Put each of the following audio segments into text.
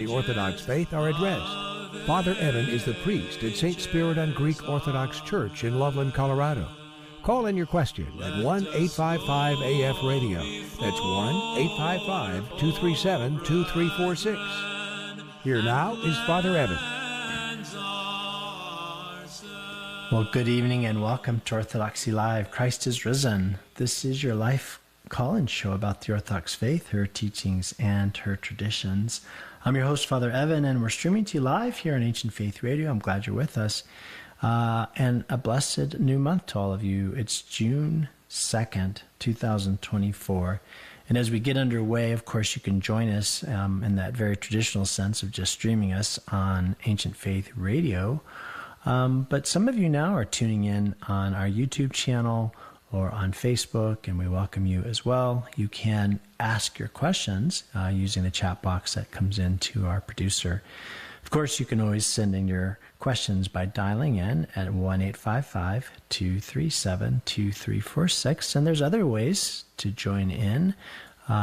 The Orthodox faith are addressed. Father Evan is the priest at St. Spiridon Greek Orthodox Church in Loveland, Colorado. Call in your question at 1-855-AF-RADIO. That's 1-855-237-2346. Here now is Father Evan. Well, good evening and welcome to Orthodoxy Live. Christ is risen. This is your life call-in show about the Orthodox faith, her teachings, and her traditions. I'm your host, Father Evan, and we're streaming to you live here on Ancient Faith Radio. I'm glad you're with us. And a blessed new month to all of you. It's June 2nd, 2024. And as we get underway, of course, you can join us in that very traditional sense of just streaming us on Ancient Faith Radio. But some of you now are tuning in on our YouTube channel or on Facebook, and we welcome you as well. You can ask your questions using the chat box that comes in to our producer. Of course, you can always send in your questions by dialing in at 1-855-237-2346. And there's other ways to join in.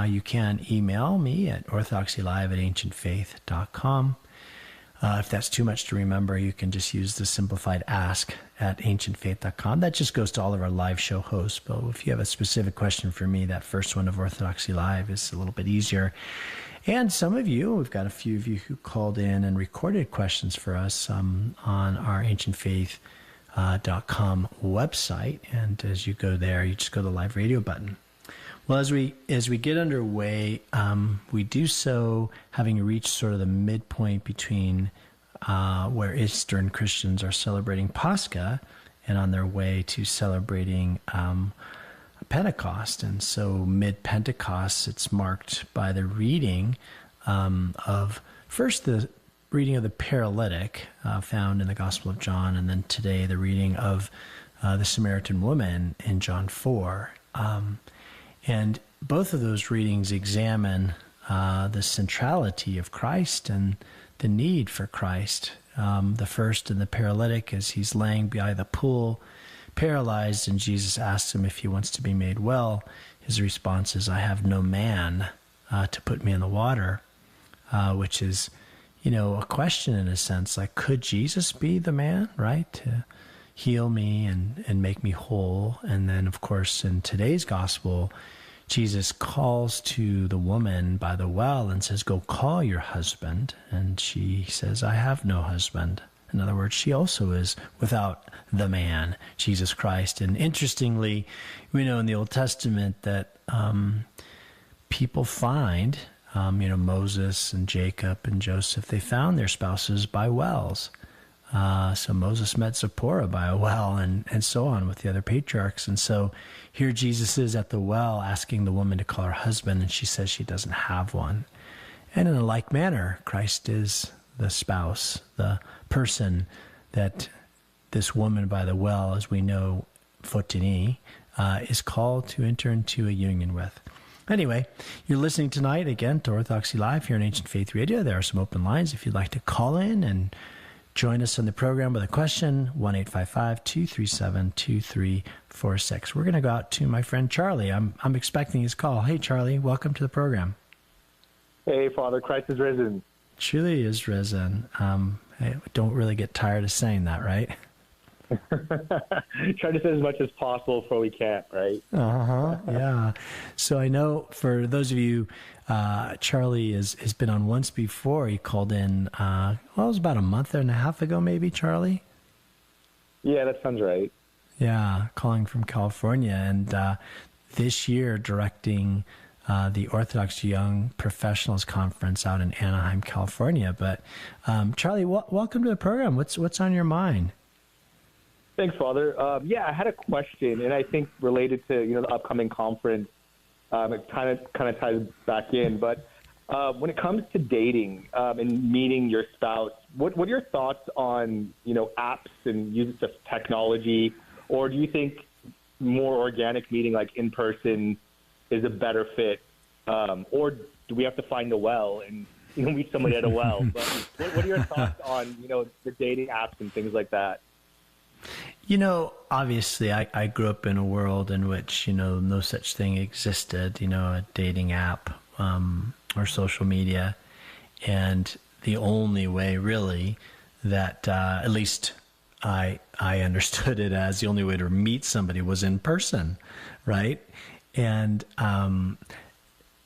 You can email me at orthodoxylive@ancientfaith.com. If that's too much to remember, you can just use the simplified ask at ancientfaith.com. That just goes to all of our live show hosts. But if you have a specific question for me, that first one of Orthodoxy Live is a little bit easier. And some of you, we've got a few of you who called in and recorded questions for us on our ancientfaith.com website. And as you go there, you just go to the live radio button. Well, as we get underway, we do so having reached sort of the midpoint between where Eastern Christians are celebrating Pascha and on their way to celebrating Pentecost. And so mid-Pentecost, it's marked by the reading of, first the reading of the paralytic found in the Gospel of John, and then today the reading of the Samaritan woman in John 4. And both of those readings examine the centrality of Christ and the need for Christ. The first in the paralytic, as he's laying by the pool, paralyzed, and Jesus asks him if he wants to be made well. His response is, "I have no man to put me in the water," which is, a question in a sense, like, could Jesus be the man, right, to heal me and make me whole? And then, of course, in today's gospel, Jesus calls to the woman by the well and says, "Go call your husband." And she says, "I have no husband." In other words, she also is without the man, Jesus Christ. And interestingly, we know in the Old Testament that people find, Moses and Jacob and Joseph, they found their spouses by wells. So Moses met Zipporah by a well, and so on with the other patriarchs. And so here Jesus is at the well asking the woman to call her husband, and she says she doesn't have one. And in a like manner, Christ is the spouse, the person that this woman by the well, as we know, photini, is called to enter into a union with. Anyway, you're listening tonight again to Orthodoxy Live here on Ancient Faith Radio. There are some open lines if you'd like to call in and join us on the program with a question, 1-855-237-2346. We're going to go out to my friend Charlie. I'm expecting his call. Hey, Charlie, welcome to the program. Hey, Father, Christ is risen. Truly is risen. I don't really get tired of saying that, right? Try to say as much as possible before we can't, right? Yeah. So I know for those of you, Charlie has been on once before. He called in, it was about a month and a half ago, maybe, Charlie? Yeah, that sounds right. Yeah, calling from California. And this year directing the Orthodox Young Professionals Conference out in Anaheim, California. But Charlie, welcome to the program. What's on your mind? Thanks, Father. I had a question, and I think related to the upcoming conference. It kind of ties back in, but when it comes to dating and meeting your spouse, what are your thoughts on apps and use of technology, or do you think more organic meeting, like in person, is a better fit, or do we have to find a well and meet somebody at a well? But what are your thoughts on the dating apps and things like that? Obviously, I grew up in a world in which, no such thing existed, a dating app or social media. And the only way really that at least I understood it as the only way to meet somebody was in person, right? And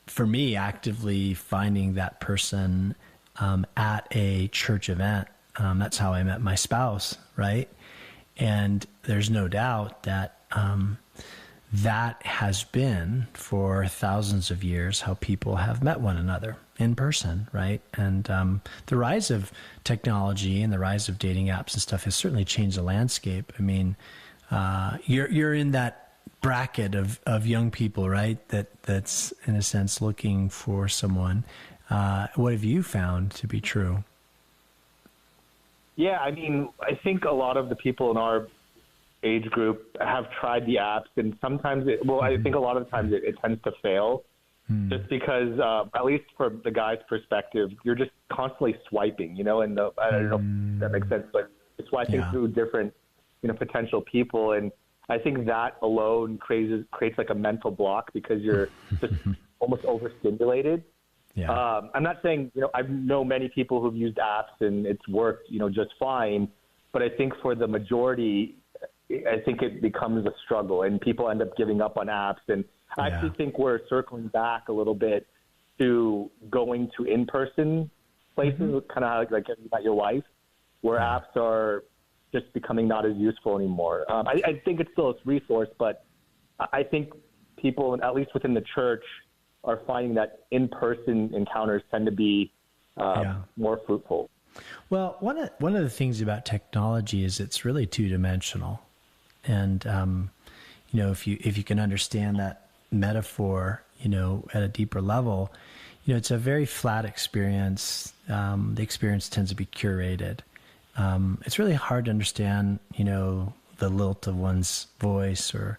for me, actively finding that person at a church event, that's how I met my spouse, right? And there's no doubt that that has been for thousands of years how people have met one another in person, right? And the rise of technology and the rise of dating apps and stuff has certainly changed the landscape. I mean, you're in that bracket of young people, right? That's in a sense looking for someone. What have you found to be true? Yeah, I mean, I think a lot of the people in our age group have tried the apps, and sometimes I think a lot of the times it tends to fail, just because at least from the guy's perspective, you're just constantly swiping, and I don't know if that makes sense, but swiping through different potential people, and I think that alone creates like a mental block because you're just almost overstimulated. Yeah. I'm not saying I know many people who've used apps and it's worked just fine, but I think for the majority, I think it becomes a struggle and people end up giving up on apps. And I actually think we're circling back a little bit to going to in-person places, kind of like you met your wife, where apps are just becoming not as useful anymore. I think it's still a resource, but I think people, at least within the church, are finding that in-person encounters tend to be more fruitful. Well, one of the things about technology is it's really two-dimensional. And, if you can understand that metaphor, at a deeper level, it's a very flat experience. The experience tends to be curated. It's really hard to understand, the lilt of one's voice or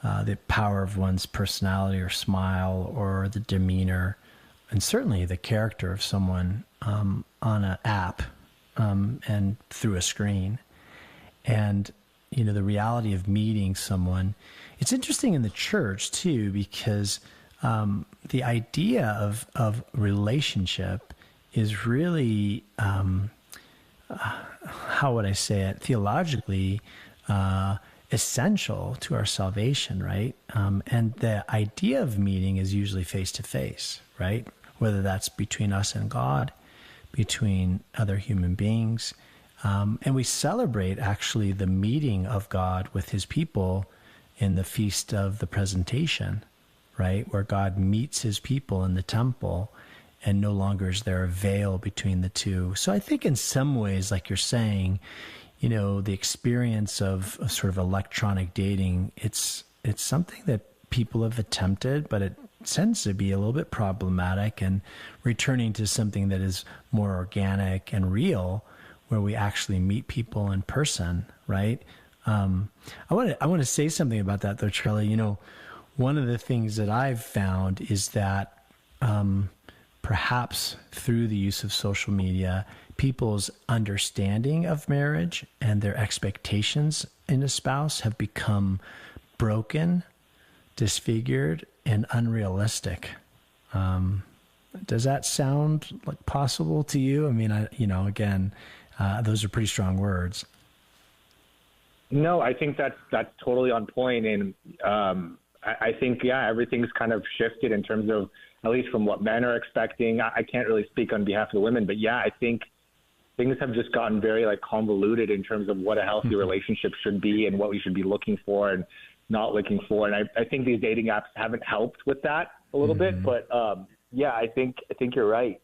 the power of one's personality or smile or the demeanor, and certainly the character of someone on an app and through a screen. And the reality of meeting someone. It's interesting in the church too, because the idea of relationship is really, how would I say it, theologically essential to our salvation, right? And the idea of meeting is usually face-to-face, right? Whether that's between us and God, between other human beings. And we celebrate actually the meeting of God with his people in the Feast of the Presentation, right? Where God meets his people in the temple and no longer is there a veil between the two. So I think in some ways, like you're saying, the experience of sort of electronic dating, it's something that people have attempted, but it tends to be a little bit problematic, and returning to something that is more organic and real, where we actually meet people in person, right? I want to say something about that though, Charlie. One of the things that I've found is that perhaps through the use of social media, people's understanding of marriage and their expectations in a spouse have become broken, disfigured, and unrealistic. Does that sound like possible to you? I mean, again, those are pretty strong words. No, I think that's totally on point. And I think, everything's kind of shifted in terms of, at least from what men are expecting. I can't really speak on behalf of the women, but I think things have just gotten very convoluted in terms of what a healthy relationship should be and what we should be looking for and not looking for. And I think these dating apps haven't helped with that a little bit, but I think you're right.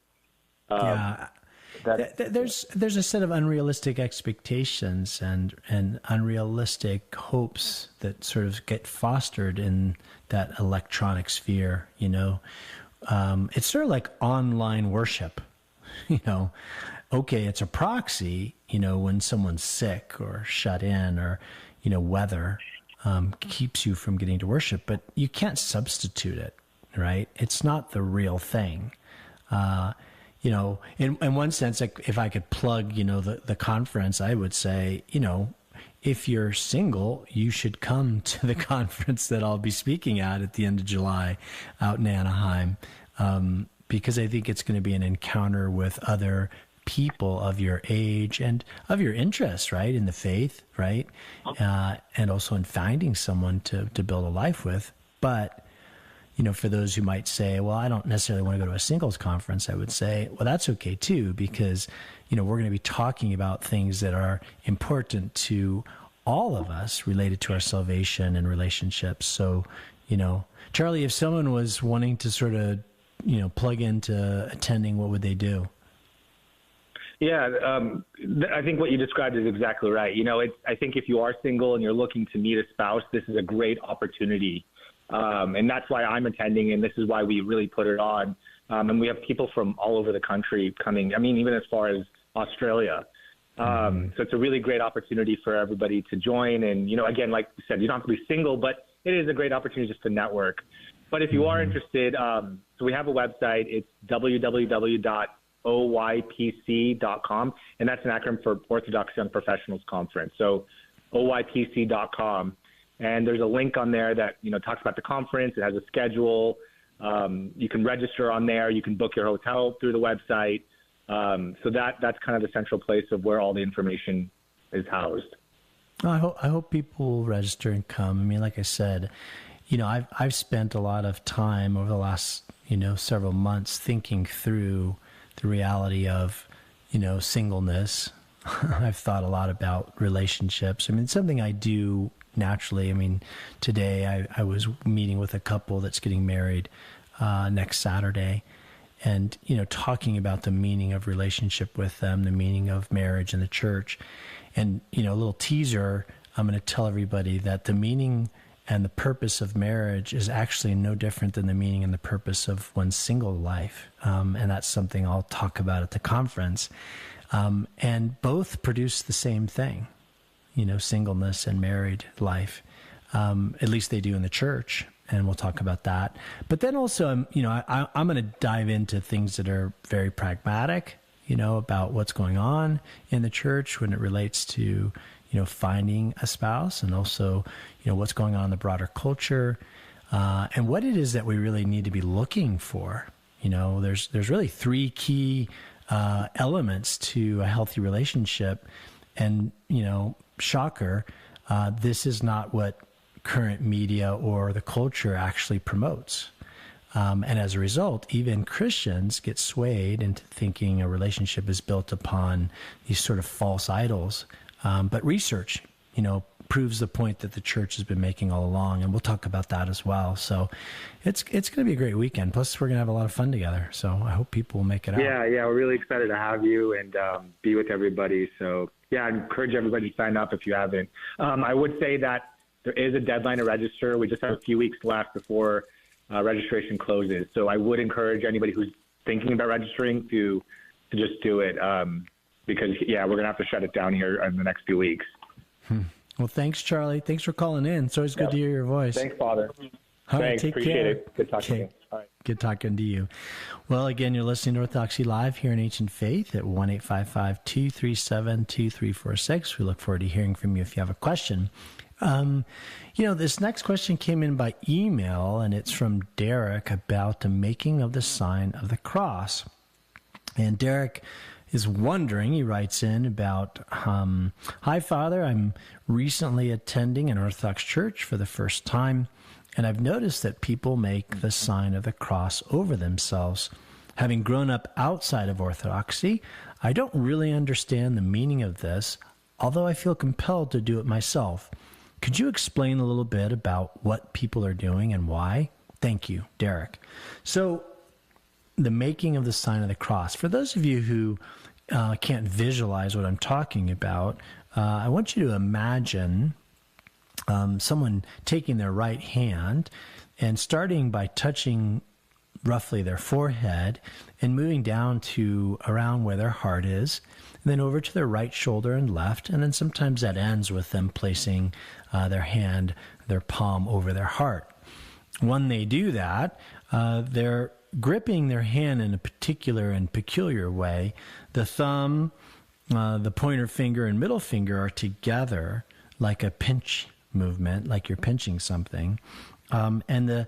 There's a set of unrealistic expectations and unrealistic hopes that sort of get fostered in that electronic sphere. It's sort of like online worship. Okay, it's a proxy. When someone's sick or shut in or weather keeps you from getting to worship, but you can't substitute it, right? It's not the real thing. In one sense, like if I could plug, the conference, I would say, if you're single, you should come to the conference that I'll be speaking at the end of July out in Anaheim. because I think it's going to be an encounter with other people of your age and of your interest, right, in the faith, right, and also in finding someone to build a life with. But, you know, for those who might say, well, I don't necessarily want to go to a singles conference, I would say, well, that's okay too, because, you know, we're going to be talking about things that are important to all of us related to our salvation and relationships. So, you know, Charlie, if someone was wanting to sort of, you know, plug into attending, what would they do? Yeah, I think what you described is exactly right. You know, I think if you are single and you're looking to meet a spouse, this is a great opportunity. And that's why I'm attending, and this is why we really put it on. And we have people from all over the country coming, I mean, even as far as Australia. So it's a really great opportunity for everybody to join. And, you know, again, like you said, you don't have to be single, but it is a great opportunity just to network. But if you are interested, so we have a website. It's www.oypc.com, and that's an acronym for Orthodox Young Professionals Conference. So oypc.com. And there's a link on there that, you know, talks about the conference. It has a schedule. You can register on there. You can book your hotel through the website. So that's kind of the central place of where all the information is housed. I hope people will register and come. I mean, like I said, you know, I've spent a lot of time over the last, you know, several months thinking through the reality of, you know, singleness. I've thought a lot about relationships. I mean, it's something I do naturally. I mean, today I was meeting with a couple that's getting married next Saturday, and, you know, talking about the meaning of relationship with them, the meaning of marriage in the church. And, you know, a little teaser, I'm going to tell everybody that the meaning and the purpose of marriage is actually no different than the meaning and the purpose of one's single life. And that's something I'll talk about at the conference. And both produce the same thing, you know, singleness and married life. At least they do in the church, and we'll talk about that. But then also, you know, I'm going to dive into things that are very pragmatic, you know, about what's going on in the church when it relates to, you know, finding a spouse, and also, you know, what's going on in the broader culture, and what it is that we really need to be looking for. You know, there's really three key elements to a healthy relationship, and, you know, shocker, this is not what current media or the culture actually promotes. And as a result, even Christians get swayed into thinking a relationship is built upon these sort of false idols. But research, you know, proves the point that the church has been making all along, and we'll talk about that as well. So it's going to be a great weekend. Plus, we're going to have a lot of fun together. So I hope people will make it out. Yeah, we're really excited to have you and be with everybody. So, yeah, I encourage everybody to sign up if you haven't. I would say that there is a deadline to register. We just have a few weeks left before registration closes. So I would encourage anybody who's thinking about registering to just do it, because, yeah, we're going to have to shut it down here in the next few weeks. Well, thanks, Charlie. Thanks for calling in. It's always good to hear your voice. Thanks, Father. All right, Thanks. take Appreciate care. it. Good talking to you. All right. Good talking to you. Well, again, you're listening to Orthodoxy Live here in Ancient Faith at 1-855-237-2346. We look forward to hearing from you if you have a question. You know, this next question came in by email, and it's from Derek about the making of the sign of the cross. And Derek is wondering, he writes in about, hi, Father, I'm recently attending an Orthodox church for the first time, and I've noticed that people make the sign of the cross over themselves. Having grown up outside of Orthodoxy, I don't really understand the meaning of this, although I feel compelled to do it myself. Could you explain a little bit about what people are doing and why? Thank you, Derek. So, the making of the sign of the cross. For those of you who can't visualize what I'm talking about, I want you to imagine someone taking their right hand and starting by touching roughly their forehead and moving down to around where their heart is, and then over to their right shoulder and left, and then sometimes that ends with them placing their hand, their palm over their heart. When they do that, they're gripping their hand in a particular and peculiar way. The thumb, the pointer finger, and middle finger are together like a pinch movement, like you're pinching something. And the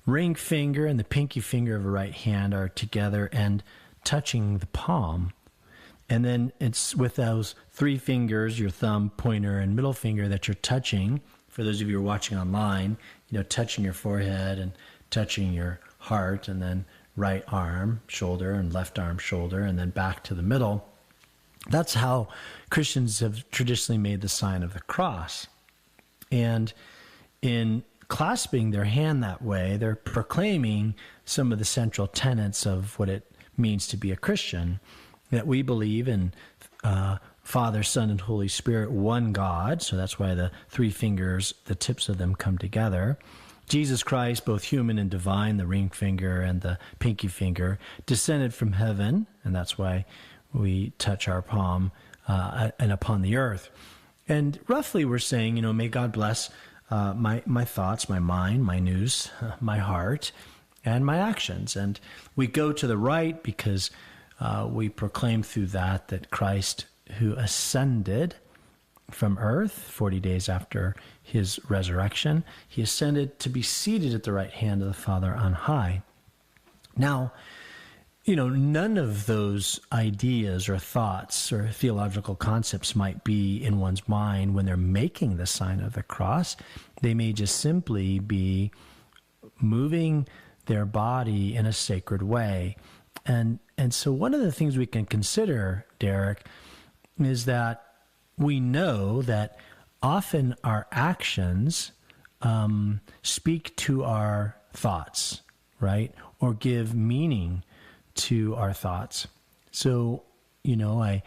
ring finger and the pinky finger of the right hand are together and touching the palm. And then it's with those three fingers, your thumb, pointer, and middle finger, that you're touching. For those of you who are watching online, touching your forehead and touching your heart, and then right arm, shoulder, and left arm, shoulder, and then back to the middle. That's how Christians have traditionally made the sign of the cross. And in clasping their hand that way, they're proclaiming some of the central tenets of what it means to be a Christian, that we believe in Father, Son, and Holy Spirit, one God. So that's why the three fingers, the tips of them come together. Jesus Christ, both human and divine, the ring finger and the pinky finger, descended from heaven, and that's why we touch our palm and upon the earth. And roughly we're saying, may God bless my thoughts, my mind, my nous, my heart, and my actions. And we go to the right because we proclaim through that Christ, who ascended from earth 40 days after his resurrection, he ascended to be seated at the right hand of the Father on high. Now, none of those ideas or thoughts or theological concepts might be in one's mind when they're making the sign of the cross. They may just simply be moving their body in a sacred way. And so one of the things we can consider, Derek, is that we know that often our actions speak to our thoughts, right? Or give meaning to our thoughts. So, I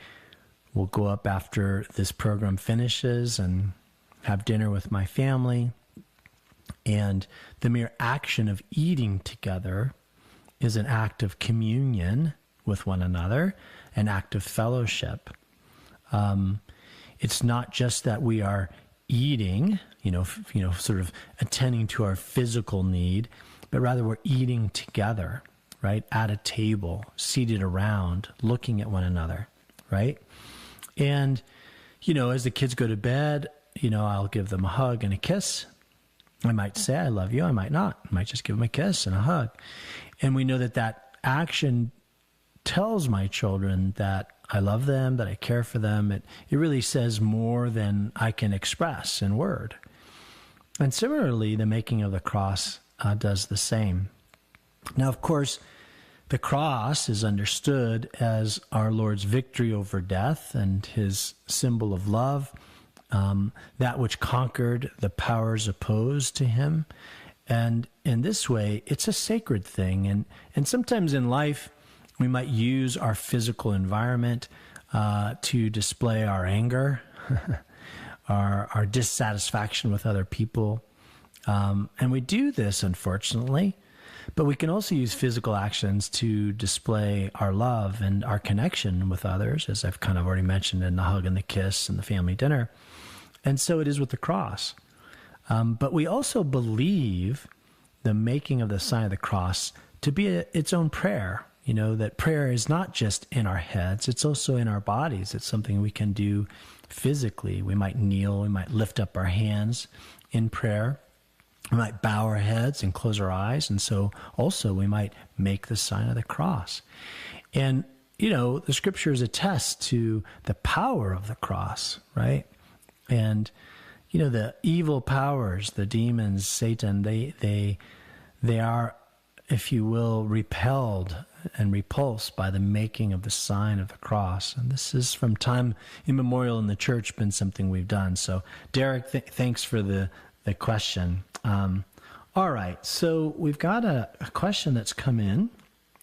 will go up after this program finishes and have dinner with my family. And the mere action of eating together is an act of communion with one another, an act of fellowship. It's not just that we are eating, sort of attending to our physical need, but rather we're eating together, right? At a table, seated around, looking at one another, right? And, as the kids go to bed, I'll give them a hug and a kiss. I might say, I love you. I might not. I might just give them a kiss and a hug. And we know that action tells my children that I love them, that I care for them. It really says more than I can express in word. And similarly, the making of the cross does the same. Now, of course, the cross is understood as our Lord's victory over death and his symbol of love, that which conquered the powers opposed to him. And in this way, it's a sacred thing. And sometimes in life, we might use our physical environment to display our anger, our dissatisfaction with other people. And we do this, unfortunately, but we can also use physical actions to display our love and our connection with others, as I've kind of already mentioned in the hug and the kiss and the family dinner. And so it is with the cross. But we also believe the making of the sign of the cross to be its own prayer. That prayer is not just in our heads, it's also in our bodies. It's something we can do physically. We might kneel, we might lift up our hands in prayer. We might bow our heads and close our eyes. And so also we might make the sign of the cross. And, the scriptures attest to the power of the cross, right? And, the evil powers, the demons, Satan, they are, if you will, repelled and repulsed by the making of the sign of the cross. And this is from time immemorial in the church been something we've done. So, Derek, thanks for the question. All right, so we've got a question that's come in.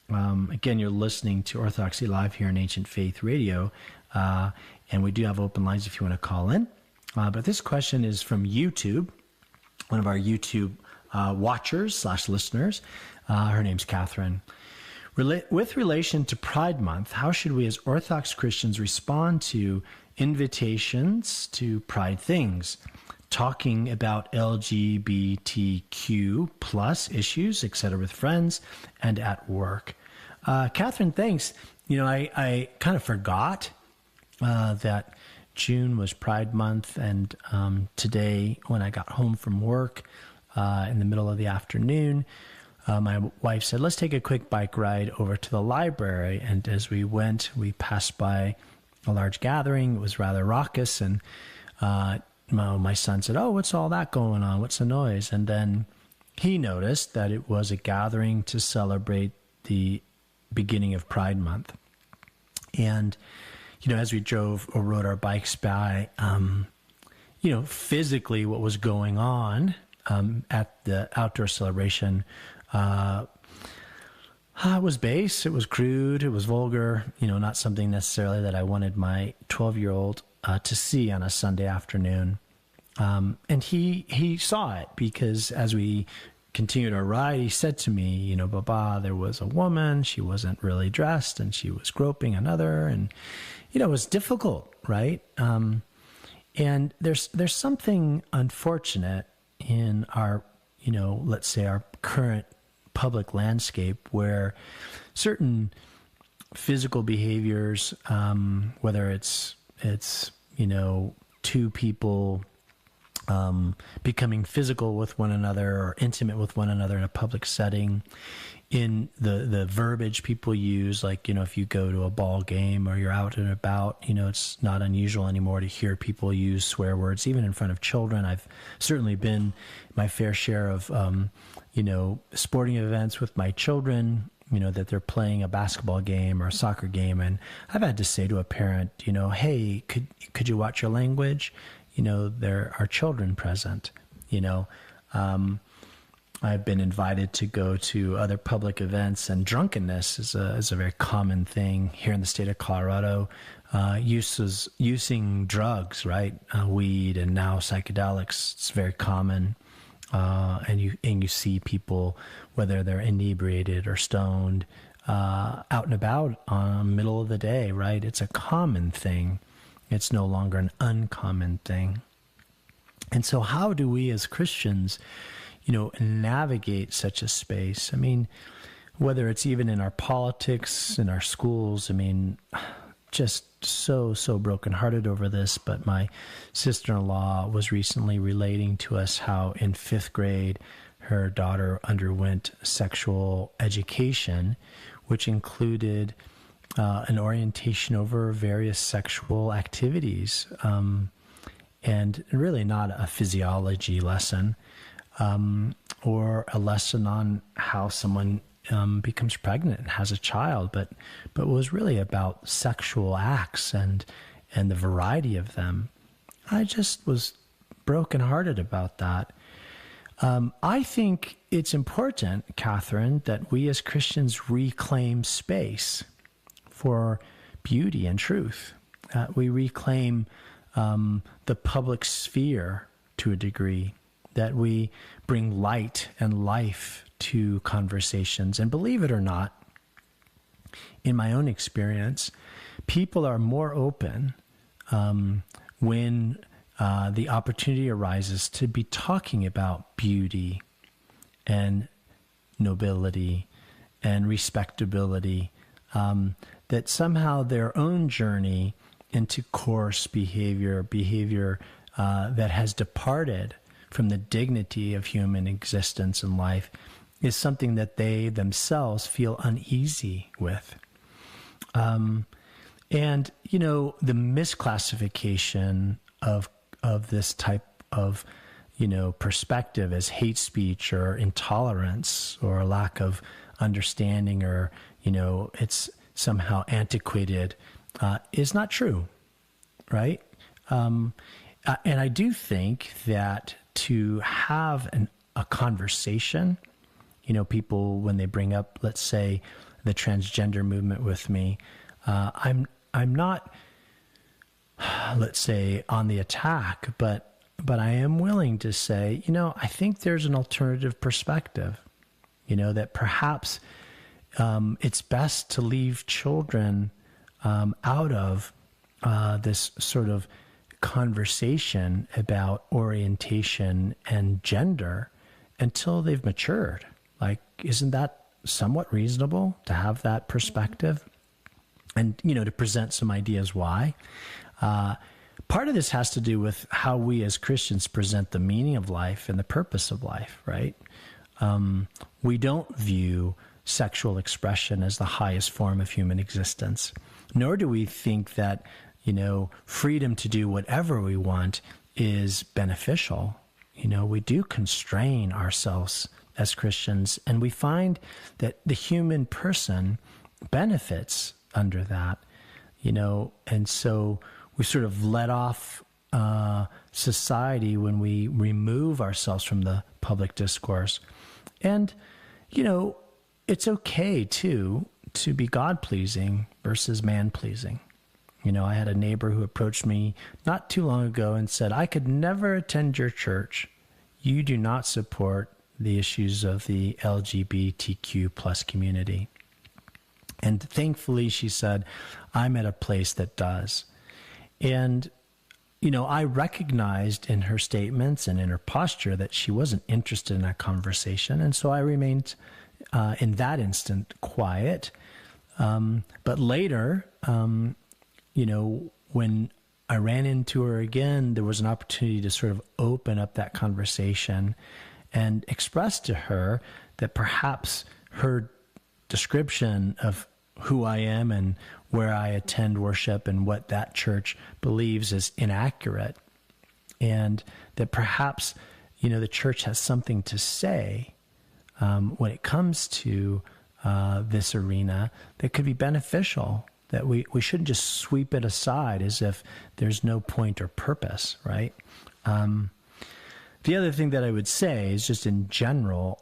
Again, you're listening to Orthodoxy Live here on Ancient Faith Radio, and we do have open lines if you want to call in. But this question is from YouTube, one of our YouTube watchers/listeners. Her name's Catherine. With relation to Pride Month, how should we as Orthodox Christians respond to invitations to Pride things? Talking about LGBTQ plus issues, etc., with friends and at work. Catherine, thanks. I kind of forgot that June was Pride Month, and today when I got home from work in the middle of the afternoon, my wife said, let's take a quick bike ride over to the library. And as we went, we passed by a large gathering. It was rather raucous. And my son said, oh, what's all that going on? What's the noise? And then he noticed that it was a gathering to celebrate the beginning of Pride Month. And, as we drove or rode our bikes by, physically what was going on at the outdoor celebration was base, it was crude, it was vulgar, not something necessarily that I wanted my 12-year-old to see on a Sunday afternoon. And he saw it, because as we continued our ride, he said to me, Baba, there was a woman, she wasn't really dressed, and she was groping another, and, it was difficult, right? And there's something unfortunate in our, let's say our current public landscape, where certain physical behaviors, whether it's two people becoming physical with one another or intimate with one another in a public setting, in the verbiage people use, like, if you go to a ball game or you're out and about, it's not unusual anymore to hear people use swear words, even in front of children. I've certainly been my fair share of, sporting events with my children, that they're playing a basketball game or a soccer game. And I've had to say to a parent, hey, could you watch your language? There are children present, I've been invited to go to other public events, and drunkenness is a very common thing here in the state of Colorado. Using drugs, right? Weed and now psychedelics, it's very common. And you see people, whether they're inebriated or stoned, out and about on the middle of the day, right? It's a common thing. It's no longer an uncommon thing. And so how do we as Christians, navigate such a space? I mean, whether it's even in our politics, in our schools, just so brokenhearted over this. But my sister-in-law was recently relating to us how in 5th grade, her daughter underwent sexual education, which included an orientation over various sexual activities, and really not a physiology lesson, or a lesson on how someone becomes pregnant and has a child, but was really about sexual acts and the variety of them. I just was brokenhearted about that. I think it's important, Catherine, that we as Christians reclaim space for beauty and truth. We reclaim the public sphere to a degree, that we bring light and life to conversations. And believe it or not, in my own experience, people are more open when the opportunity arises to be talking about beauty and nobility and respectability, that somehow their own journey into coarse behavior that has departed from the dignity of human existence and life is something that they themselves feel uneasy with. And, the misclassification of this type of, perspective as hate speech or intolerance or a lack of understanding, or, it's somehow antiquated, is not true, right? And I do think that to have a conversation, people, when they bring up, let's say, the transgender movement with me, I'm not, let's say, on the attack, but I am willing to say, I think there's an alternative perspective, that perhaps it's best to leave children out of this sort of conversation about orientation and gender until they've matured. Like, isn't that somewhat reasonable to have that perspective? And, to present some ideas why. Part of this has to do with how we as Christians present the meaning of life and the purpose of life, right? we don't view sexual expression as the highest form of human existence, nor do we think that, freedom to do whatever we want is beneficial. We do constrain ourselves as Christians, and we find that the human person benefits under that, and so we sort of let off society when we remove ourselves from the public discourse. And, it's okay, too, to be God-pleasing versus man-pleasing. I had a neighbor who approached me not too long ago and said, I could never attend your church. You do not support the issues of the LGBTQ plus community. And thankfully, she said, I'm at a place that does. And, I recognized in her statements and in her posture that she wasn't interested in that conversation. And so I remained, in that instant, quiet. But later, when I ran into her again, there was an opportunity to sort of open up that conversation and express to her that perhaps her description of who I am and where I attend worship and what that church believes is inaccurate, and that perhaps, the church has something to say when it comes to this arena that could be beneficial, that we shouldn't just sweep it aside as if there's no point or purpose, right? The other thing that I would say is just in general,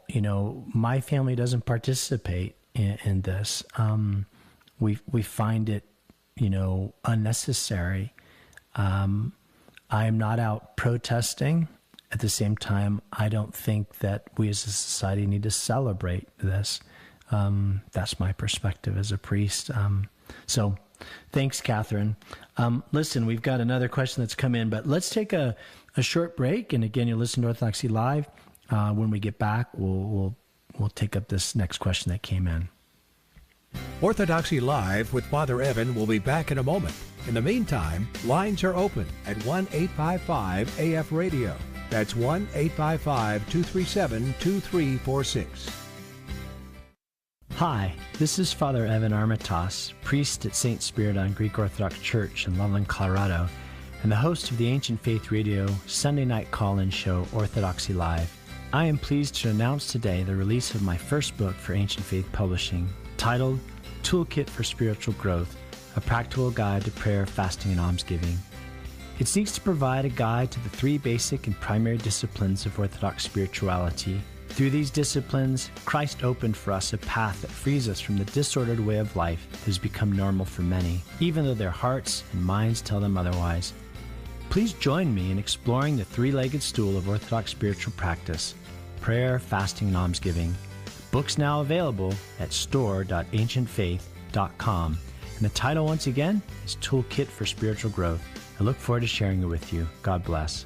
my family doesn't participate in this. We find it, unnecessary. I am not out protesting. At the same time, I don't think that we as a society need to celebrate this. That's my perspective as a priest. So thanks, Catherine. Listen, we've got another question that's come in, but let's take a short break. And again, you're listening to Orthodoxy Live. When we get back, we'll take up this next question that came in. Orthodoxy Live with Father Evan will be back in a moment. In the meantime, lines are open at 1-855-AF-RADIO. That's 1-855-237-2346. Hi, this is Father Evan Armatas, priest at St. Spiridon Greek Orthodox Church in Loveland, Colorado, and the host of the Ancient Faith Radio Sunday night call-in show Orthodoxy Live. I am pleased to announce today the release of my first book for Ancient Faith Publishing, titled Toolkit for Spiritual Growth, a practical guide to prayer, fasting, and almsgiving. It seeks to provide a guide to the three basic and primary disciplines of Orthodox spirituality. Through these disciplines, Christ opened for us a path that frees us from the disordered way of life that has become normal for many, even though their hearts and minds tell them otherwise. Please join me in exploring the three-legged stool of Orthodox spiritual practice: prayer, fasting, and almsgiving. Books now available at store.ancientfaith.com. And the title, once again, is Toolkit for Spiritual Growth. I look forward to sharing it with you. God bless.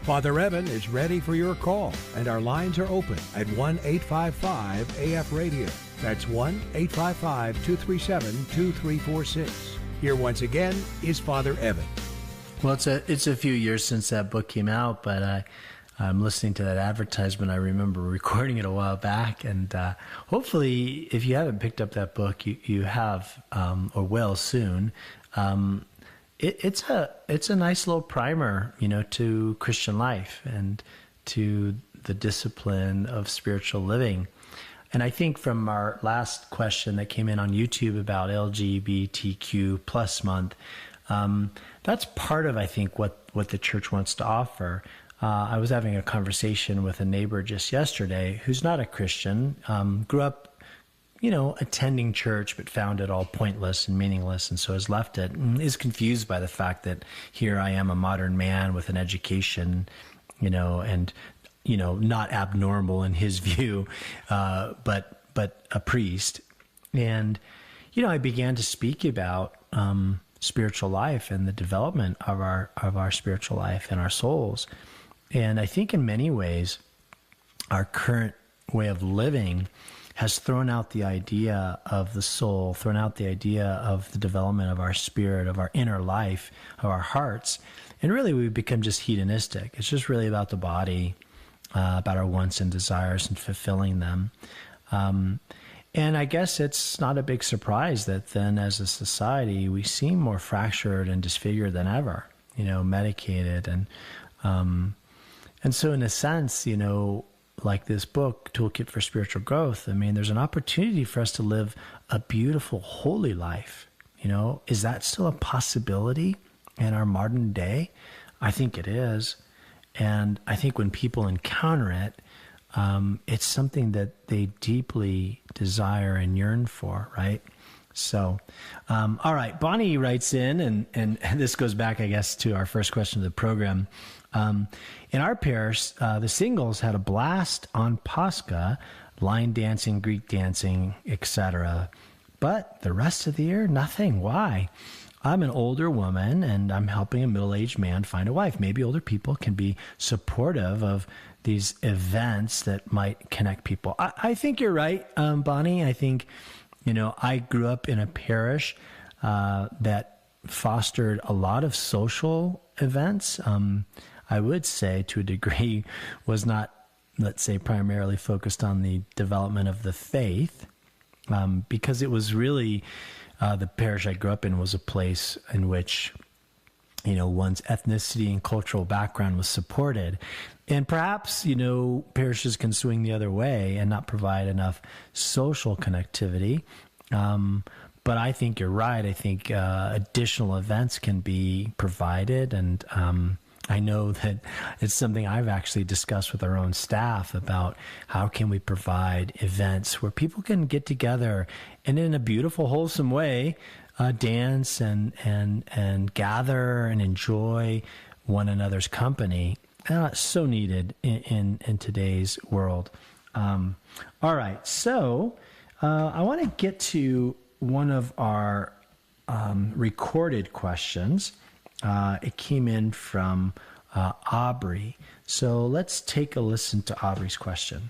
Father Evan is ready for your call, and our lines are open at 1-855-AF-RADIO. That's 1-855-237-2346. Here once again is Father Evan. Well, it's a few years since that book came out, but I'm listening to that advertisement. I remember recording it a while back, and hopefully, if you haven't picked up that book, you have or will soon. It's a nice little primer, to Christian life and to the discipline of spiritual living. And I think from our last question that came in on YouTube about LGBTQ plus month, that's part of, I think, what the church wants to offer. I was having a conversation with a neighbor just yesterday who's not a Christian, grew up, attending church, but found it all pointless and meaningless, and so has left it, and is confused by the fact that here I am, a modern man with an education, and, not abnormal in his view, but a priest. And, I began to speak about spiritual life and the development of our spiritual life and our souls. And I think in many ways, our current way of living has thrown out the idea of the soul, thrown out the idea of the development of our spirit, of our inner life, of our hearts. And really, we've become just hedonistic. It's just really about the body, about our wants and desires and fulfilling them. And I guess it's not a big surprise that then as a society, we seem more fractured and disfigured than ever, medicated. And so in a sense, like this book, Toolkit for Spiritual Growth, I mean, there's an opportunity for us to live a beautiful, holy life. Is that still a possibility in our modern day? I think it is. And I think when people encounter it, it's something that they deeply desire and yearn for, right? So, all right, Bonnie writes in, and this goes back, I guess, to our first question of the program. In our parish, the singles had a blast on Pascha, line dancing, Greek dancing, etc. But the rest of the year, nothing. Why? I'm an older woman, and I'm helping a middle-aged man find a wife. Maybe older people can be supportive of these events that might connect people. I think you're right, Bonnie. I think, I grew up in a parish that fostered a lot of social events. I would say, to a degree, was not, let's say, primarily focused on the development of the faith, because it was really, the parish I grew up in was a place in which, one's ethnicity and cultural background was supported. And perhaps, parishes can swing the other way and not provide enough social connectivity. But I think you're right. I think additional events can be provided, and I know that it's something I've actually discussed with our own staff about how can we provide events where people can get together and in a beautiful, wholesome way, dance and gather and enjoy one another's company. So needed in today's world. All right, so I want to get to one of our recorded questions. It came in from Aubrey. So let's take a listen to Aubrey's question.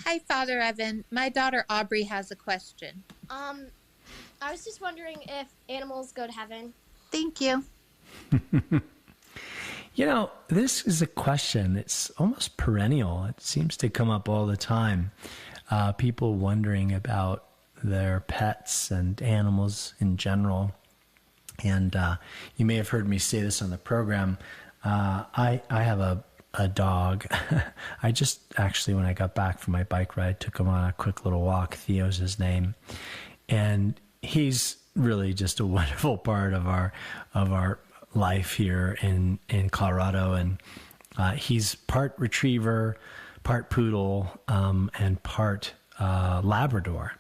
Hi, Father Evan. My daughter Aubrey has a question. I was just wondering if animals go to heaven. Thank you. This is a question. It's almost perennial. It seems to come up all the time. People wondering about their pets and animals in general. And you may have heard me say this on the program. I have a dog. I just actually, when I got back from my bike ride, took him on a quick little walk. Theo's his name. And he's really just a wonderful part of our life here in Colorado. And he's part retriever, part poodle, and part Labrador.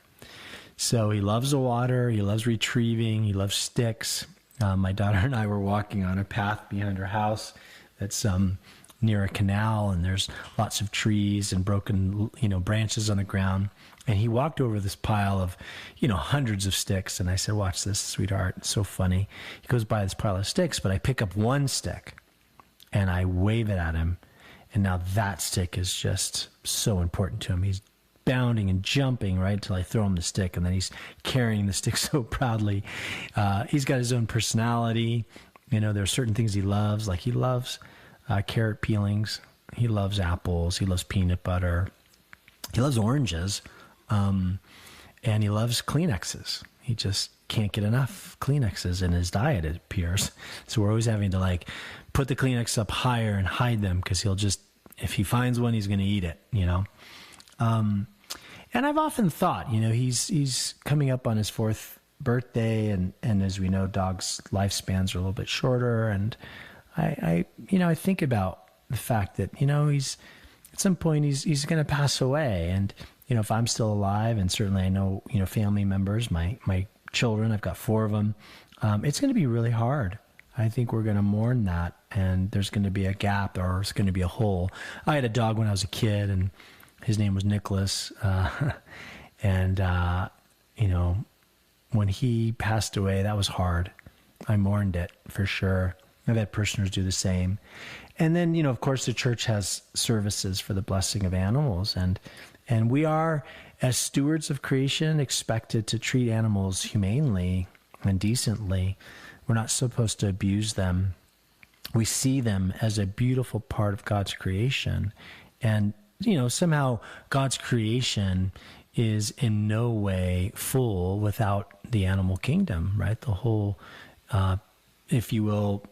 So he loves the water, he loves retrieving, he loves sticks. My daughter and I were walking on a path behind her house that's near a canal, and there's lots of trees and broken, branches on the ground. And he walked over this pile of, hundreds of sticks. And I said, "Watch this, sweetheart." It's so funny. He goes by this pile of sticks, but I pick up one stick and I wave it at him. And now that stick is just so important to him. He's bounding and jumping right until I throw him the stick, and then he's carrying the stick so proudly. He's got his own personality. There are certain things he loves, like he loves carrot peelings, he loves apples, he loves peanut butter, he loves oranges, and he loves Kleenexes. He just can't get enough Kleenexes in his diet, it appears. So we're always having to put the Kleenex up higher and hide them, because he'll just, if he finds one, he's going to eat it, And I've often thought, he's coming up on his 4th birthday, and as we know, dogs' lifespans are a little bit shorter. And I think about the fact that, he's at some point he's going to pass away. And, if I'm still alive, and certainly I know, family members, my children, I've got 4 of them, it's going to be really hard. I think we're going to mourn that, and there's going to be a gap, or it's going to be a hole. I had a dog when I was a kid, and his name was Nicholas. When he passed away, that was hard. I mourned it for sure. I've had parishioners do the same. And then, of course, the church has services for the blessing of animals. And And we are, as stewards of creation, expected to treat animals humanely and decently. We're not supposed to abuse them. We see them as a beautiful part of God's creation. And, somehow God's creation is in no way full without the animal kingdom, right? The whole, if you will,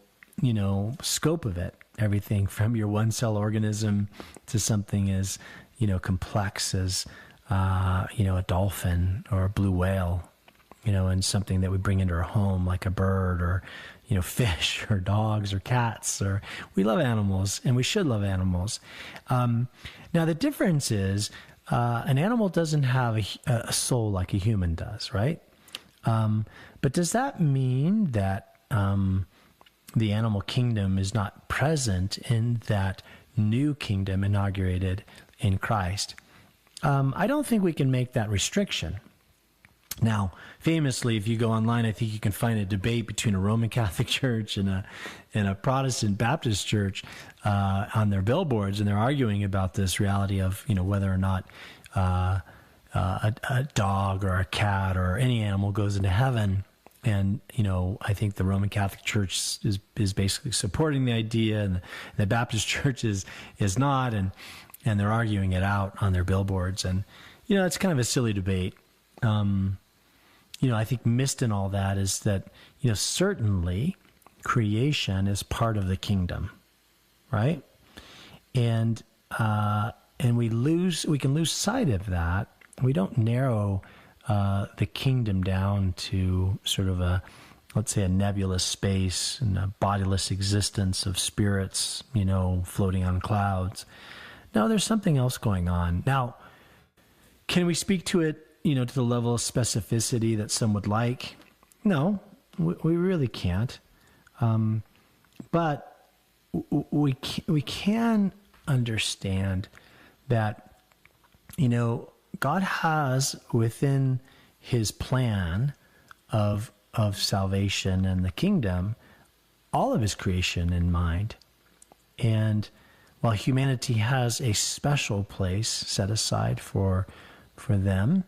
scope of it, everything from your one cell organism to something as, complex as, a dolphin or a blue whale, and something that we bring into our home like a bird or, fish or dogs or cats. Or we love animals, and we should love animals. Now, the difference is an animal doesn't have a soul like a human does, right? But does that mean that the animal kingdom is not present in that new kingdom inaugurated in Christ? I don't think we can make that restriction. Now, famously, if you go online, I think you can find a debate between a Roman Catholic Church and a Protestant Baptist Church on their billboards, and they're arguing about this reality of whether or not a dog or a cat or any animal goes into heaven. And I think the Roman Catholic Church is basically supporting the idea, and the Baptist Church is not, and they're arguing it out on their billboards, and it's kind of a silly debate. I think missed in all that is that, certainly creation is part of the kingdom, right? And we can lose sight of that. We don't narrow the kingdom down to sort of let's say a nebulous space and a bodiless existence of spirits, floating on clouds. No, there's something else going on. Now, can we speak to it, to the level of specificity that some would like? No, we really can't. But we can understand that, God has within his plan of salvation and the kingdom all of his creation in mind. And while humanity has a special place set aside for them,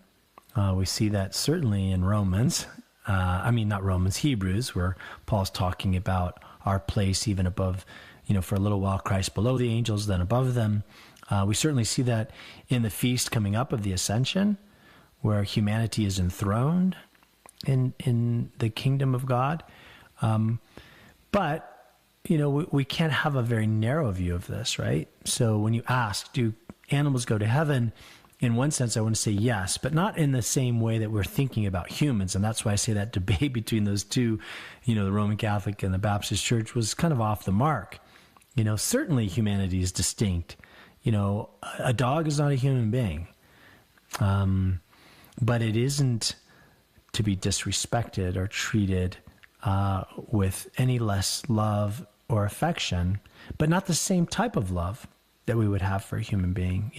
we see that certainly in Romans. Not Romans, Hebrews, where Paul's talking about our place even above, for a little while Christ below the angels, then above them. We certainly see that in the feast coming up of the Ascension, where humanity is enthroned in the kingdom of God. But, we can't have a very narrow view of this, right? So when you ask, do animals go to heaven? In one sense, I want to say yes, but not in the same way that we're thinking about humans. And that's why I say that debate between those two, the Roman Catholic and the Baptist Church, was kind of off the mark. Certainly humanity is distinct. A dog is not a human being. But it isn't to be disrespected or treated with any less love or affection, but not the same type of love that we would have for a human being.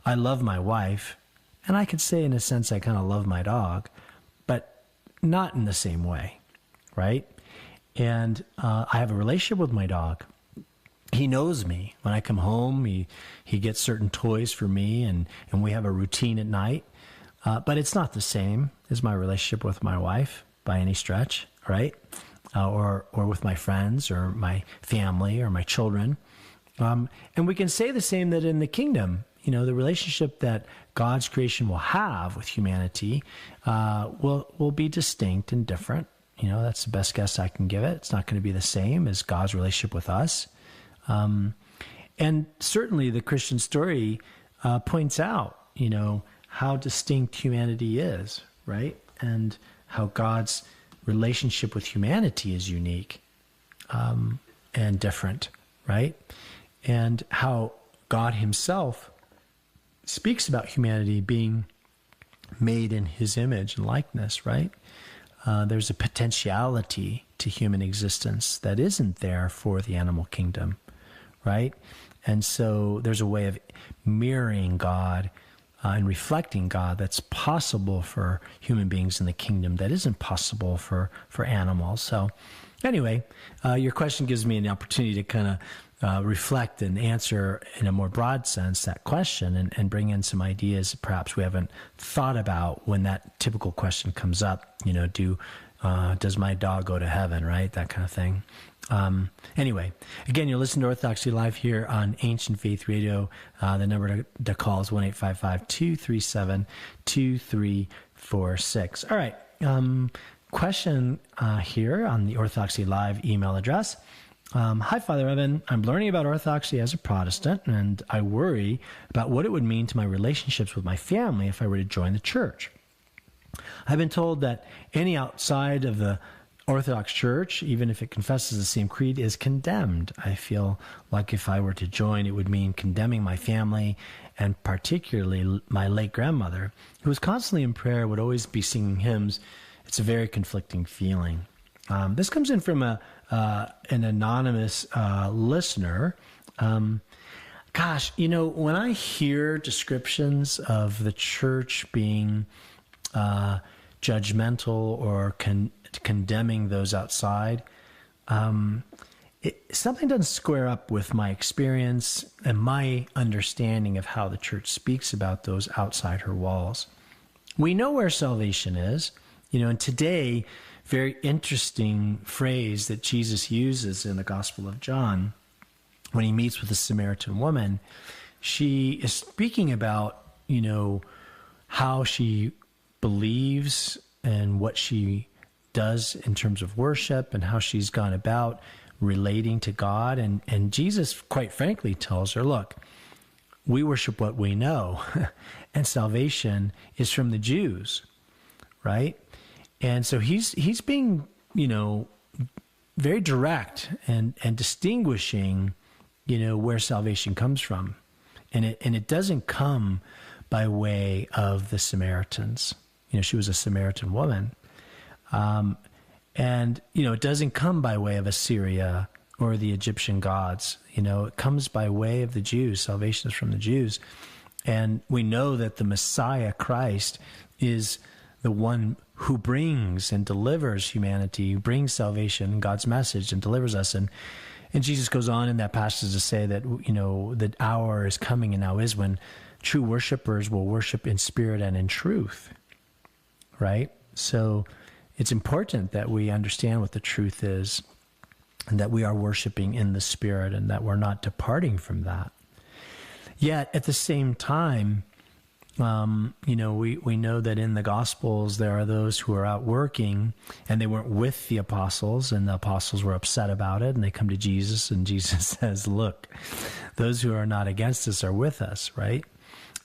I love my wife, and I could say in a sense I kind of love my dog, but not in the same way, right? And I have a relationship with my dog. He knows me. When I come home, he gets certain toys for me, and we have a routine at night. But it's not the same as my relationship with my wife by any stretch, right? Or with my friends or my family or my children. And we can say the same that in the kingdom, the relationship that God's creation will have with humanity will be distinct and different. That's the best guess I can give it. It's not going to be the same as God's relationship with us. And certainly the Christian story points out, how distinct humanity is, right? And how God's relationship with humanity is unique and different, right? And how God himself speaks about humanity being made in his image and likeness, right? There's a potentiality to human existence that isn't there for the animal kingdom, right? And so there's a way of mirroring God and reflecting God that's possible for human beings in the kingdom that isn't possible for animals. So anyway, your question gives me an opportunity to kind reflect and answer in a more broad sense that question and bring in some ideas that perhaps we haven't thought about when that typical question comes up. Does my dog go to heaven, right? That kind of thing. Anyway, again, you're listening to Orthodoxy Live here on Ancient Faith Radio. The number to call is 1-855-237-2346. All right. Question here on the Orthodoxy Live email address. Hi, Father Evan. I'm learning about Orthodoxy as a Protestant, and I worry about what it would mean to my relationships with my family if I were to join the church. I've been told that any outside of the Orthodox Church, even if it confesses the same creed, is condemned. I feel like if I were to join, it would mean condemning my family, and particularly my late grandmother, who was constantly in prayer, would always be singing hymns. It's a very conflicting feeling. This comes in from an anonymous listener. When I hear descriptions of the church being judgmental or condemning those outside, something doesn't square up with my experience and my understanding of how the church speaks about those outside her walls. We know where salvation is, and today, very interesting phrase that Jesus uses in the Gospel of John when he meets with the Samaritan woman. She is speaking about, how she believes and what she does in terms of worship and how she's gone about relating to God. And Jesus, quite frankly, tells her, look, we worship what we know, and salvation is from the Jews, right? And so he's being, very direct and distinguishing, where salvation comes from. And it doesn't come by way of the Samaritans. She was a Samaritan woman. It doesn't come by way of Assyria or the Egyptian gods. It comes by way of the Jews. Salvation is from the Jews. And we know that the Messiah, Christ, is the one who brings and delivers humanity, who brings salvation, God's message, and delivers us. And Jesus goes on in that passage to say that, the hour is coming and now is when true worshipers will worship in spirit and in truth, right? So it's important that we understand what the truth is and that we are worshiping in the spirit and that we're not departing from that. Yet at the same time, we know that in the Gospels there are those who are out working and they weren't with the apostles, and the apostles were upset about it, and they come to Jesus, and Jesus says, look, those who are not against us are with us, right?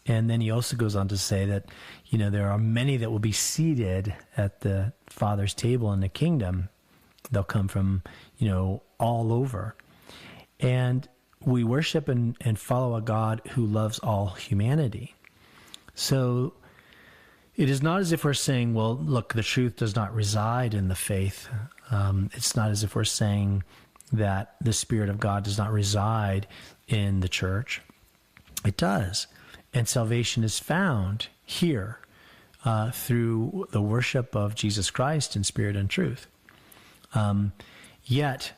And then he also goes on to say that, there are many that will be seated at the Father's table in the kingdom. They'll come from, all over. And we worship and follow a God who loves all humanity. So it is not as if we're saying, well, look, the truth does not reside in the faith. It's not as if we're saying that the Spirit of God does not reside in the church. It does. And salvation is found here through the worship of Jesus Christ in spirit and truth. Yet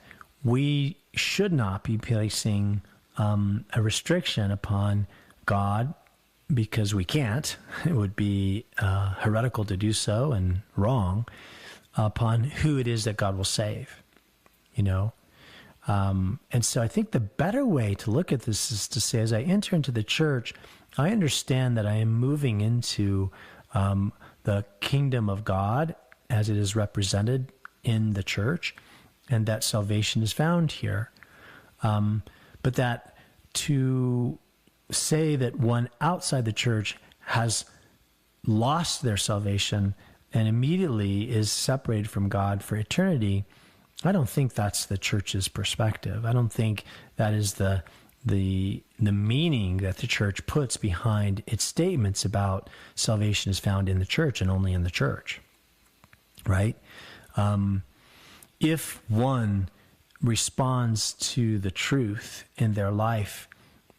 we should not be placing a restriction upon God, because we can't. It would be heretical to do so and wrong, upon who it is that God will save, And so I think the better way to look at this is to say, as I enter into the church, I understand that I am moving into the kingdom of God as it is represented in the church, and that salvation is found here. But that to say that one outside the church has lost their salvation and immediately is separated from God for eternity, I don't think that's the church's perspective. I don't think that is the meaning that the church puts behind its statements about salvation is found in the church and only in the church, right? If one responds to the truth in their life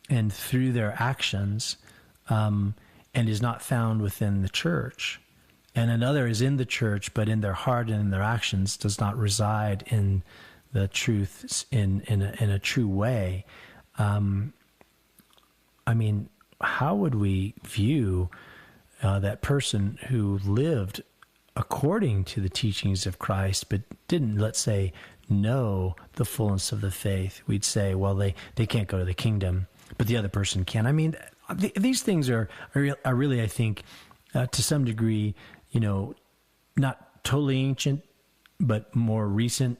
and through their actions, and is not found within the church, and another is in the church, but in their heart and in their actions does not reside in the truths in a true way, I mean, how would we view that person who lived according to the teachings of Christ, but didn't, let's say, know the fullness of the faith? We'd say, well, they can't go to the kingdom, but the other person can. I mean, these things are really, I think, to some degree, not totally ancient, but more recent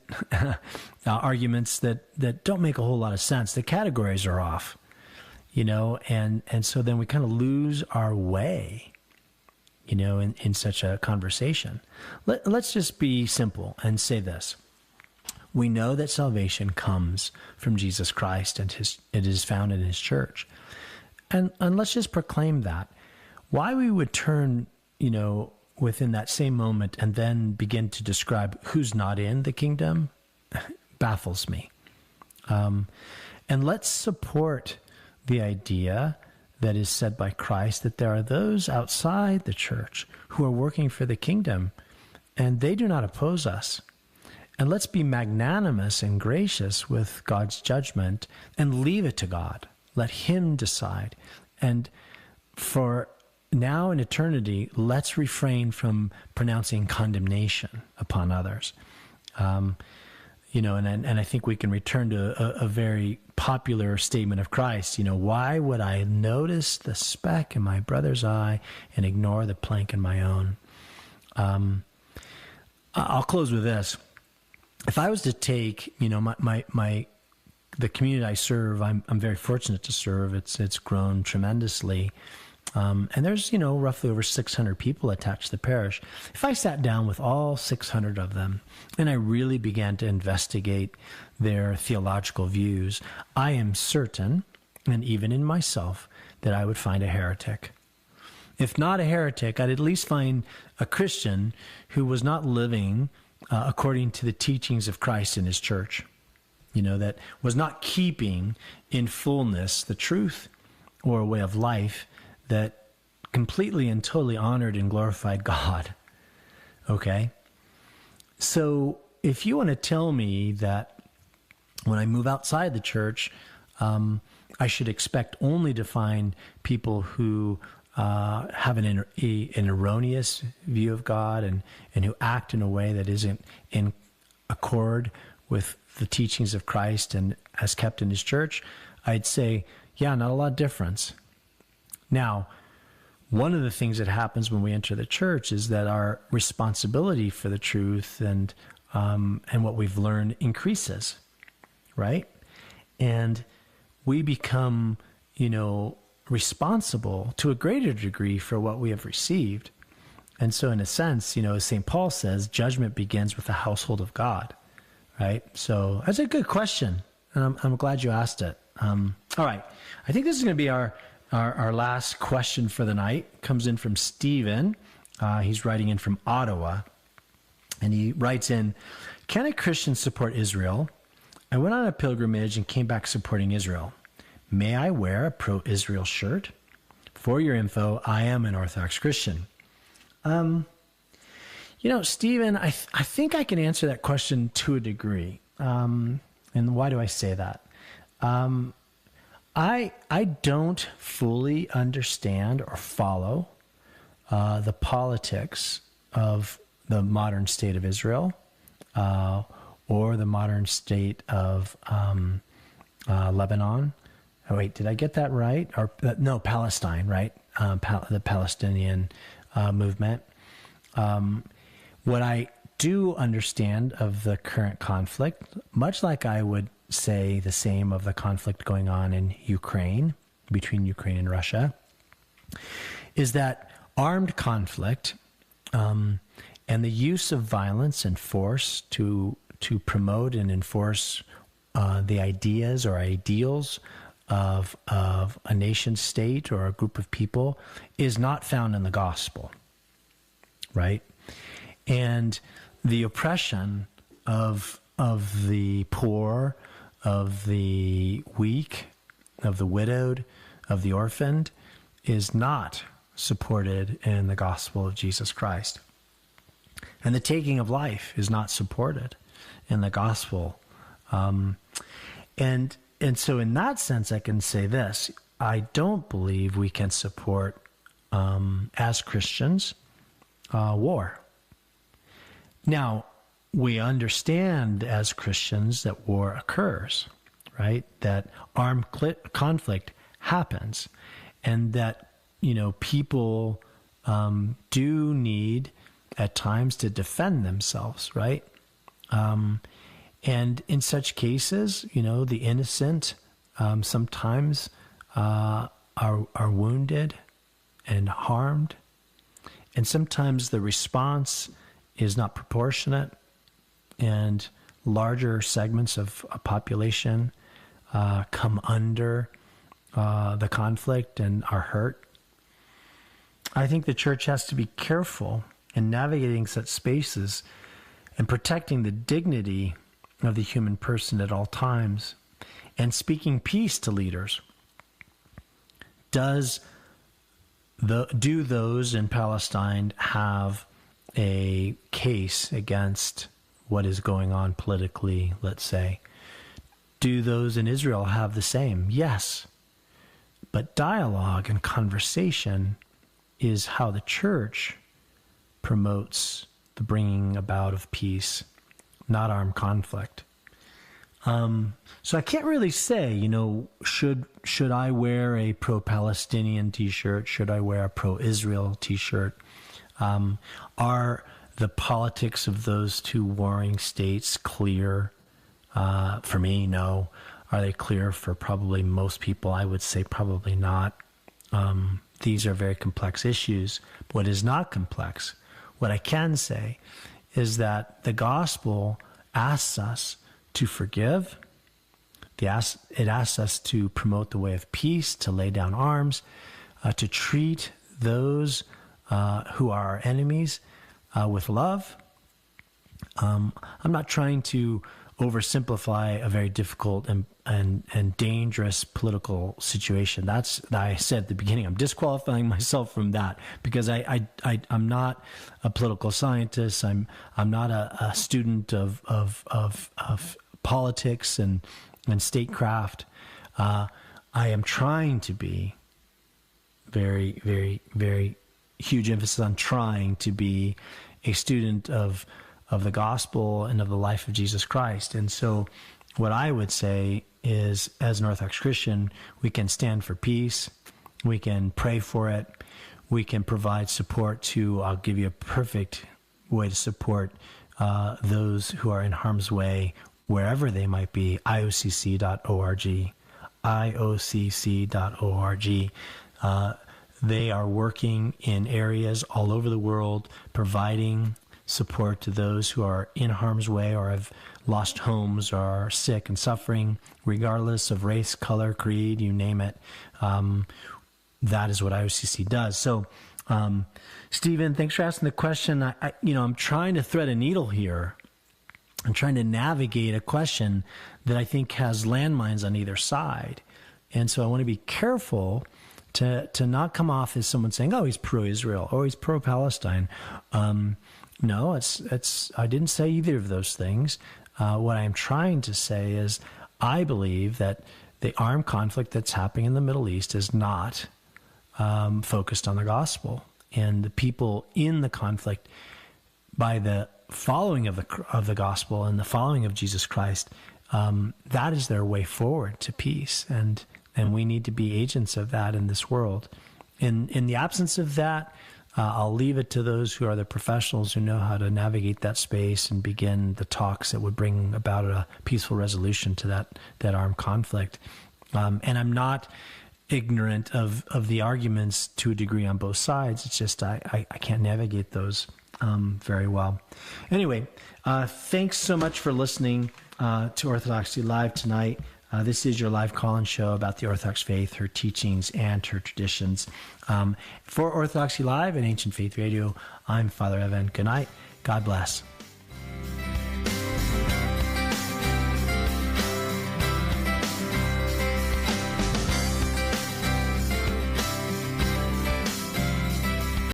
arguments that don't make a whole lot of sense. The categories are off, and so then we kind of lose our way, in such a conversation. Let's just be simple and say this. We know that salvation comes from Jesus Christ, and it is found in his church. And let's just proclaim that. Why we would turn, within that same moment and then begin to describe who's not in the kingdom baffles me. And let's support the idea that is said by Christ that there are those outside the church who are working for the kingdom, and they do not oppose us. And let's be magnanimous and gracious with God's judgment and leave it to God. Let him decide. And for now in eternity, let's refrain from pronouncing condemnation upon others. And I think we can return to a very popular statement of Christ. Why would I notice the speck in my brother's eye and ignore the plank in my own? I'll close with this. If I was to take, the community I serve, I'm very fortunate to serve. It's grown tremendously. And there's, roughly over 600 people attached to the parish. If I sat down with all 600 of them and I really began to investigate their theological views, I am certain, and even in myself, that I would find a heretic. If not a heretic, I'd at least find a Christian who was not living according to the teachings of Christ in his church, that was not keeping in fullness the truth or a way of life that completely and totally honored and glorified God. Okay? So if you want to tell me that when I move outside the church, I should expect only to find people who have an erroneous view of God and who act in a way that isn't in accord with the teachings of Christ and as kept in his church, I'd say, yeah, not a lot of difference. Now, one of the things that happens when we enter the church is that our responsibility for the truth and what we've learned increases, right? And we become, responsible to a greater degree for what we have received. And so in a sense, as St. Paul says, judgment begins with the household of God, right? So that's a good question, and I'm glad you asked it. All right, I think this is going to be our last question for the night. It comes in from Stephen. He's writing in from Ottawa, and he writes in, can a Christian support Israel? I went on a pilgrimage and came back supporting Israel. May I wear a pro-Israel shirt? For your info, I am an Orthodox Christian. Stephen, I think I can answer that question to a degree. And why do I say that? I don't fully understand or follow the politics of the modern state of Israel or the modern state of Lebanon. Oh, wait, did I get that right? Or no, Palestine, right? The Palestinian movement. What I do understand of the current conflict, much like I would say the same of the conflict going on in Ukraine, between Ukraine and Russia, is that armed conflict and the use of violence and force to promote and enforce the ideas or ideals of a nation state or a group of people is not found in the gospel, right? And the oppression of the poor, of the weak, of the widowed, of the orphaned is not supported in the gospel of Jesus Christ. And the taking of life is not supported in the gospel And so in that sense, I can say this: I don't believe we can support, as Christians, war. Now, we understand as Christians that war occurs, right? That armed conflict happens, and that, people do need at times to defend themselves, right? And in such cases, the innocent sometimes are wounded and harmed, and sometimes the response is not proportionate, and larger segments of a population come under the conflict and are hurt. I think the church has to be careful in navigating such spaces and protecting the dignity of the human person at all times and speaking peace to leaders. Do those in Palestine have a case against what is going on politically, let's say? Do those in Israel have the same? Yes. But dialogue and conversation is how the church promotes the bringing about of peace, not armed conflict. So I can't really say, should I wear a pro-Palestinian T-shirt? Should I wear a pro-Israel T-shirt? Are the politics of those two warring states clear? For me, no. Are they clear for probably most people? I would say probably not. These are very complex issues. What is not complex, what I can say, is that the gospel asks us to forgive. It asks us to promote the way of peace, to lay down arms, to treat those who are our enemies with love. I'm not trying to oversimplify a very difficult and dangerous political situation. I said at the beginning, I'm disqualifying myself from that because I'm not a political scientist. I'm not a student of politics and statecraft. I am trying to be very, very, very huge emphasis on trying to be a student of the gospel and of the life of Jesus Christ. And so what I would say is, as an Orthodox Christian, we can stand for peace, we can pray for it, we can provide support to, I'll give you a perfect way to support those who are in harm's way, wherever they might be, iocc.org, iocc.org. They are working in areas all over the world, providing support to those who are in harm's way or have lost homes or are sick and suffering, regardless of race, color, creed, you name it. That is what IOCC does. So, Stephen, thanks for asking the question. I'm trying to thread a needle here. I'm trying to navigate a question that I think has landmines on either side. And so I want to be careful to not come off as someone saying, oh, he's pro-Israel or he's pro-Palestine. No, I didn't say either of those things. What I'm trying to say is I believe that the armed conflict that's happening in the Middle East is not focused on the gospel. And the people in the conflict, by the following of the gospel and the following of Jesus Christ, that is their way forward to peace. And we need to be agents of that in this world. In the absence of that, I'll leave it to those who are the professionals who know how to navigate that space and begin the talks that would bring about a peaceful resolution to that armed conflict. And I'm not ignorant of the arguments to a degree on both sides. It's just I can't navigate those very well. Anyway, thanks so much for listening to Orthodoxy Live tonight. This is your live call-in show about the Orthodox faith, her teachings, and her traditions. For Orthodoxy Live and Ancient Faith Radio, I'm Father Evan. Good night. God bless.